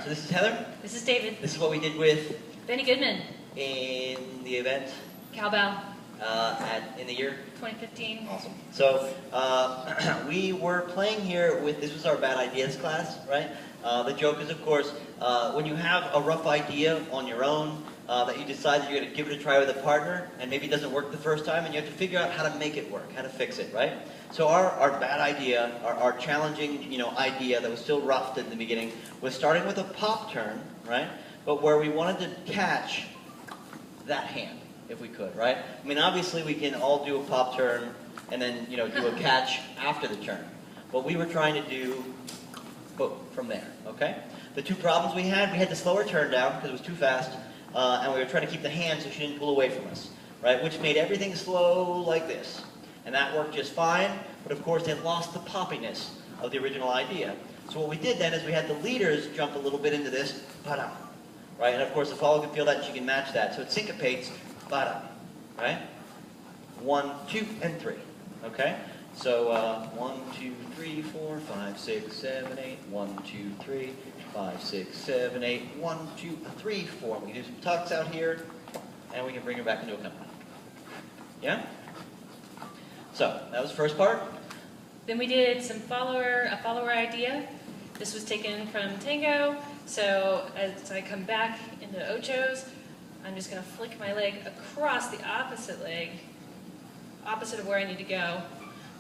So this is Heather. This is David. This is what we did with Benny Goodman. in the event Cowbell. in the year 2015. Awesome. So we were playing here with, this was our bad ideas class, right? The joke is, of course, when you have a rough idea on your own, that you decide that you're going to give it a try with a partner, and maybe it doesn't work the first time, and you have to figure out how to make it work, how to fix it, right? So our bad idea, our challenging, idea that was still rough in the beginning, was starting with a pop turn, right? But where we wanted to catch that hand, if we could, right? I mean, obviously we can all do a pop turn and then, do a catch after the turn. But we were trying to do both from there, okay? The two problems we had to slow her turn down because it was too fast, and we were trying to keep the hand so she didn't pull away from us, right? Which made everything slow like this. And that worked just fine, but of course it lost the poppiness of the original idea. So what we did then is we had the leaders jump a little bit into this, ba-da, right? And of course the follower can feel that and she can match that. So it syncopates, ba-da, right? 1, 2, and 3, okay? So 1, 2, 3, 4, 5, 6, 7, 8, 1, 2, 3, 5, 6, 7, 8, 1, 2, 3, 4. We can do some tucks out here, and we can bring her back into a company. Yeah? So, that was the first part. Then we did a follower idea. This was taken from Tango. So as I come back into Ochos, I'm just going to flick my leg across the opposite leg, opposite of where I need to go.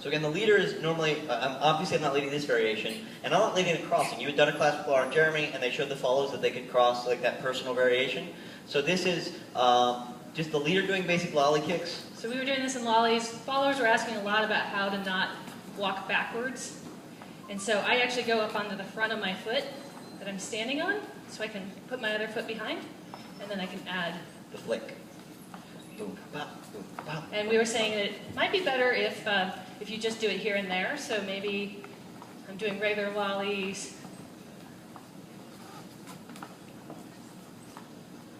So again, the leader is normally, obviously I'm not leading this variation, and I'm not leading a crossing. You had done a class with Laura and Jeremy, and they showed the follows that they could cross like that personal variation. So this is just the leader doing basic lolly kicks. So we were doing this in lollies. Followers were asking a lot about how to not walk backwards. And so I actually go up onto the front of my foot that I'm standing on, so I can put my other foot behind, and then I can add the flick. Boom, bop, boom, bop. And we were saying that it might be better if you just do it here and there. So maybe I'm doing regular lollies,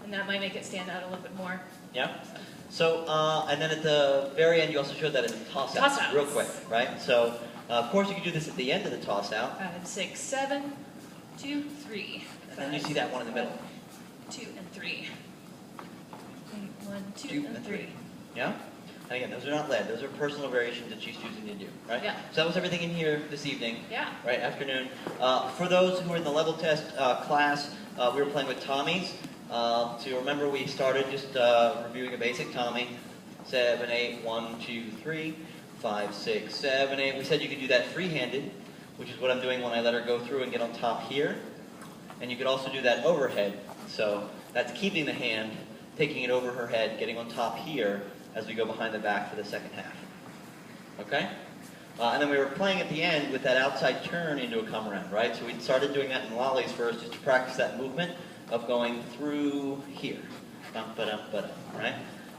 and that might make it stand out a little bit more. Yeah. So, and then at the very end, you also showed that in the toss-out, real quick, right? So, of course, you can do this at the end of the toss-out. 5, 6, 7, 2, 3. And then you see that one in the middle. 2 and 3. 1, 2, 2 and 3. Yeah? And again, those are not led. Those are personal variations that she's choosing to do, right? Yeah. So that was everything in here this evening. Yeah. Right, afternoon. For those who are in the level test class, we were playing with Tommies. So you remember we started just reviewing a basic Tommy. 7, 8, 1, 2, 3, 5, 6, 7, 8. We said you could do that free-handed, which is what I'm doing when I let her go through and get on top here. And you could also do that overhead. So that's keeping the hand, taking it over her head, getting on top here as we go behind the back for the second half. Okay? And then we were playing at the end with that outside turn into a come around, right? So we started doing that in lollies first just to practice that movement of going through here. Bum-ba-dum-ba-dum, right?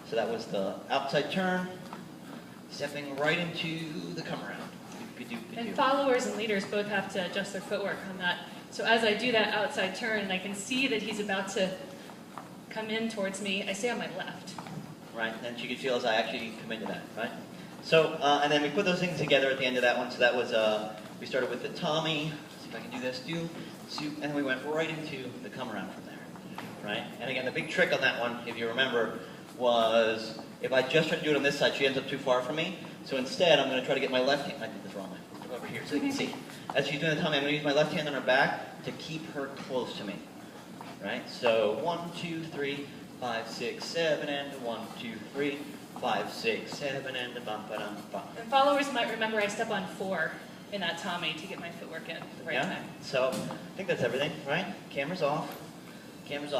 So that was the outside turn, stepping right into the come around. And followers and leaders both have to adjust their footwork on that. So as I do that outside turn and I can see that he's about to come in towards me, I stay on my left. Right, and she could feel as I actually come into that, right? So, and then we put those things together at the end of that one. So that was, we started with the Tommy. Let's see if I can do this. And then we went right into the come around from there, right? And again, the big trick on that one, if you remember, was if I just try to do it on this side, she ends up too far from me. So instead, I'm going to try to get my left hand. I did this wrong. Let's go over here so you can see. As she's doing the Tommy, I'm going to use my left hand on her back to keep her close to me, right? So 1, 2, 3, 5, 6, 7, and 1, 2, 3, 5, 6, 7, and a bump, ba-dum, bump. And followers might remember I step on 4 in that Tommy to get my footwork in at the right time. So I think that's everything, right? Camera's off. Camera's off.